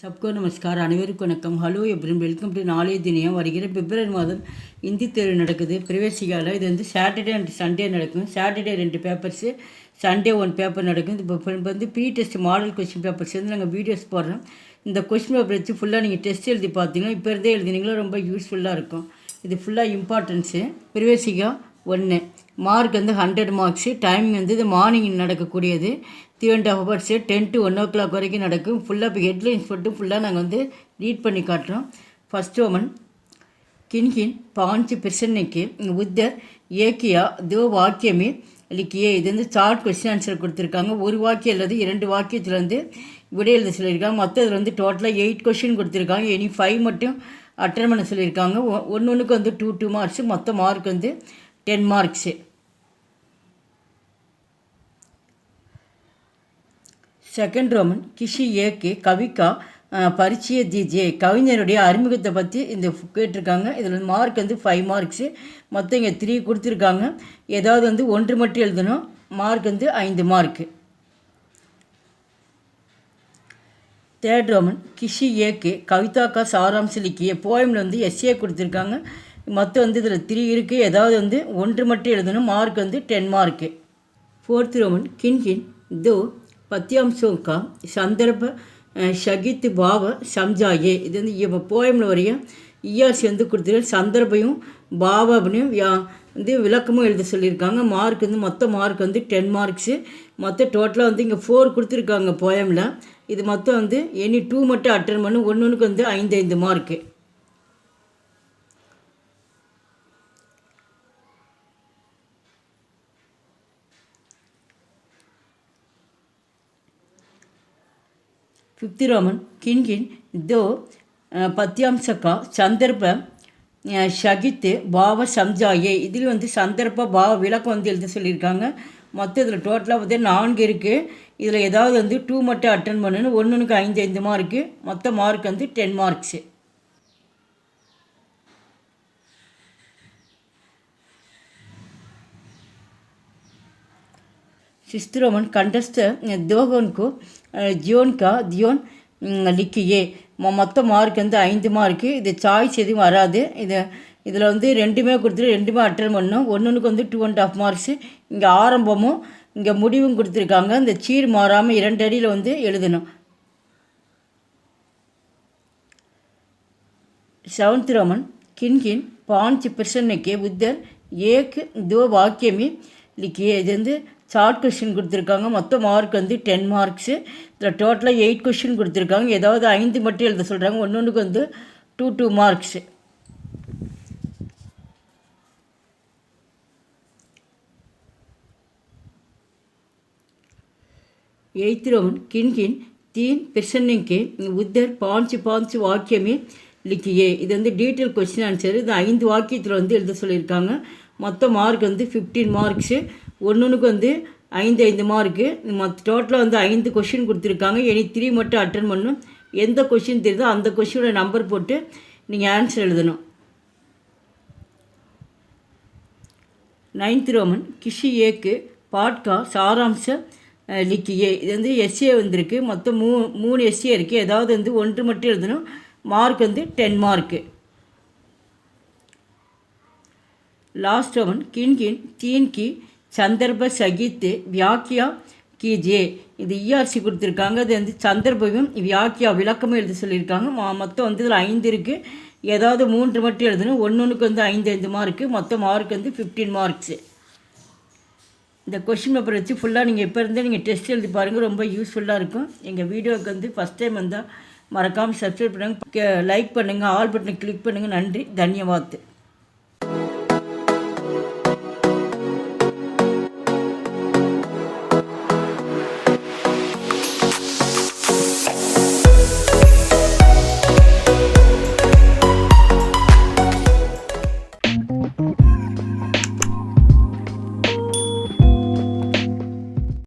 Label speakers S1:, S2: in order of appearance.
S1: सबको नमस्कार அனைவருக்கும் வணக்கம். ஹலோ எப்ரின் வெல்கம் டு நாளைய தினம் வருகிற பிப்ரவரி மாதம் இந்தி தேர்வு நடக்குது பிரவேசிகாவில். இது வந்து சாட்டர்டே அண்ட் சண்டே நடக்கும். சாட்டர்டே 2 பேப்பர்ஸு, சண்டே 1 பேப்பர் நடக்கும். இப்போ வந்து pre test model question papers வந்து நாங்கள் வீடியோஸ் போடுறோம். இந்த கொஸ்டின் பேப்பர் வச்சு ஃபுல்லாக நீங்கள் டெஸ்ட் எழுதி பார்த்தீங்கன்னா இப்போ இருந்தே எழுதினீங்களா ரொம்ப யூஸ்ஃபுல்லாக இருக்கும். இது ஃபுல்லாக இம்பார்ட்டன்ஸு. பிரவேசிகா 1 மார்க் வந்து 100 மார்க்ஸு. டைமிங் வந்து இது மார்னிங் நடக்கக்கூடியது. 3.5 hours 10 to 1 o'clock வரைக்கும் நடக்கும். ஃபுல்லாக இப்போ ஹெட்லைன்ஸ் மட்டும் ஃபுல்லாக நாங்கள் வந்து ரீட் பண்ணி காட்டுறோம். ஃபஸ்ட் ஒமன் கின்கின் 5 பிரச்சனைக்கு உத்தர் ஏக்கியா தோ வாக்கியமே லிக்கியே. இது வந்து ஷார்ட் கொஸ்டின் ஆன்சர் கொடுத்துருக்காங்க. ஒரு வாக்கியம் அல்லது 2 வாக்கியத்தில் வந்து விடை எழுத சொல்லியிருக்காங்க. மொத்தம் இதில் வந்து டோட்டலாக 8 கொஸ்டின் கொடுத்துருக்காங்க. இனி 5 மட்டும் அட்டன் பண்ண சொல்லியிருக்காங்க. ஒன்றுக்கு வந்து 2 மார்க்ஸு. மொத்த மார்க் வந்து 10 மார்க்ஸு. செகண்ட் ரோமன் கிஷி ஏக்கு கவிக்கா பரிச்சய தீஜே. கவிஞருடைய அறிமுகத்தை பற்றி இந்த கேட்டிருக்காங்க. இதில் மார்க் வந்து 5 மார்க்ஸு. மொத்தம் இங்கே 3 கொடுத்துருக்காங்க. ஏதாவது வந்து 1 மட்டும் எழுதணும். மார்க் வந்து 5 மார்க்கு. தேர்ட் ரோமன் கிஷி ஏக்கு கவிதாக்கா சாராம்ச லிக்கிய. போயமில் வந்து எஸ்ஏ கொடுத்துருக்காங்க. மொத்தம் வந்து இதில் 3 இருக்குது. ஏதாவது வந்து 1 மட்டும் எழுதணும். மார்க் வந்து 10 மார்க்கு. फोर्थ रोमन किन दो पत्यांशों का संदर्भ ஷகித் பாவ சம்ஜாயே. இது வந்து இப்போ போயமில் வரைய இஆர்சி வந்து கொடுத்துருக்கு. சந்தர்ப்பையும் பாவனையும் வந்து விளக்கமும் எழுத சொல்லியிருக்காங்க. மார்க் வந்து மொத்த மார்க் வந்து 10 மார்க்ஸு. மொத்தம் டோட்டலாக வந்து இங்கே 4 கொடுத்துருக்காங்க போயமில். இது மொத்தம் வந்து எனி 2 மட்டும் அட்டன் பண்ணு. ஒன்றுக்கு வந்து 5 மார்க்கு. फिफ्थ रोमन किन दो पत्यांश का संदर्भ ஷகித் பாவ சம்ஜாயே. இதில் வந்து சந்தர்ப்ப பாவ விளக்கம் வந்து எழுத சொல்லியிருக்காங்க. மொத்தம் இதில் டோட்டலாக வந்து 4 இருக்குது. இதில் ஏதாவது வந்து 2 மட்டும் அட்டன் பண்ணணும். ஒன்றுக்கு 5 மார்க்கு. மொத்த மார்க் வந்து 10 மார்க்ஸு. सिक्स्थ रोमन कंटस्ट दोगन को जियोन का दियोन लिखिए. மொத்த மார்க் வந்து 5 மார்க்கு. இது சாய்ஸ் எதுவும் வராது. இதில் வந்து 2 கொடுத்துட்டு 2 அட்டன் பண்ணணும். ஒன்றுக்கு வந்து 2.5 மார்க்ஸு. இங்கே ஆரம்பமும் இங்கே முடிவும் கொடுத்துருக்காங்க. இந்த சீர் மாறாமல் 2 அடியில் வந்து எழுதணும். செவன்த் ரோமன் கின் 5 பிரச்சனைக்கு உத்தர் ஏக் தோ வாக்கியமே லிக்கியே. இது வந்து ஷார்ட் கொஸ்டின் கொடுத்துருக்காங்க. மொத்தம் மார்க் வந்து 10 மார்க்ஸு. இதில் டோட்டலாக 8 கொஸ்டின் கொடுத்துருக்காங்க. ஏதாவது 5 மட்டும் எழுத சொல்கிறாங்க. ஒன்றுக்கு வந்து 2 மார்க்ஸு. எய்த் ரோமன் கின் 3 பிரச்சனைக்கு உத்தர் 5 வாக்கியமே லிக்கியே. இது வந்து டீட்டெயில் கொஸ்டின் ஆன்சர். இது 5 வாக்கியத்தில் வந்து எழுத சொல்லியிருக்காங்க. மொத்த மார்க் வந்து 15 மார்க்ஸு. ஒன்றுக்கு வந்து 5 மார்க்கு. டோட்டலாக வந்து 5 கொஷின் கொடுத்துருக்காங்க. எனி 3 மட்டும் அட்டன் பண்ணணும். எந்த கொஷின் தெரியுதோ அந்த கொஷினோட நம்பர் போட்டு நீங்கள் ஆன்சர் எழுதணும். நைன்த் ரோமன் கிஷி ஏக்கு பாட்கா சாராம்ச லிக்கியே. இது வந்து எஸ்ஏ வந்திருக்கு. மொத்தம் 3 எஸ்ஏ இருக்குது. ஏதாவது வந்து 1 மட்டும் எழுதணும். மார்க் வந்து 10 மார்க்கு. लास्ट वन किन 3 की சந்தர்ப்ப சகித் வியாக்கியா கீஜே. இது இஆர்சி கொடுத்துருக்காங்க. இது வந்து சந்தர்ப்பமும் வியாக்கியா விளக்கமும் எழுத சொல்லியிருக்காங்க. மொத்தம் வந்து இதில் 5 இருக்குது. ஏதாவது 3 மட்டும் எழுதணும். ஒன்றுக்கு வந்து 5 மார்க்கு. மொத்த மார்க் வந்து 15 மார்க்ஸு. இந்த கொஷின் பேப்பர் வச்சு ஃபுல்லாக நீங்கள் இப்போ இருந்தே நீங்கள் டெஸ்ட் எழுதி பாருங்கள். ரொம்ப யூஸ்ஃபுல்லாக இருக்கும். எங்கள் வீடியோவுக்கு வந்து ஃபஸ்ட் டைம் வந்தால் மறக்காமல் சப்ஸ்கிரைப் பண்ணுங்கள், லைக் பண்ணுங்கள், ஆல் பட்டனை கிளிக் பண்ணுங்கள். நன்றி, தன்யவாத்.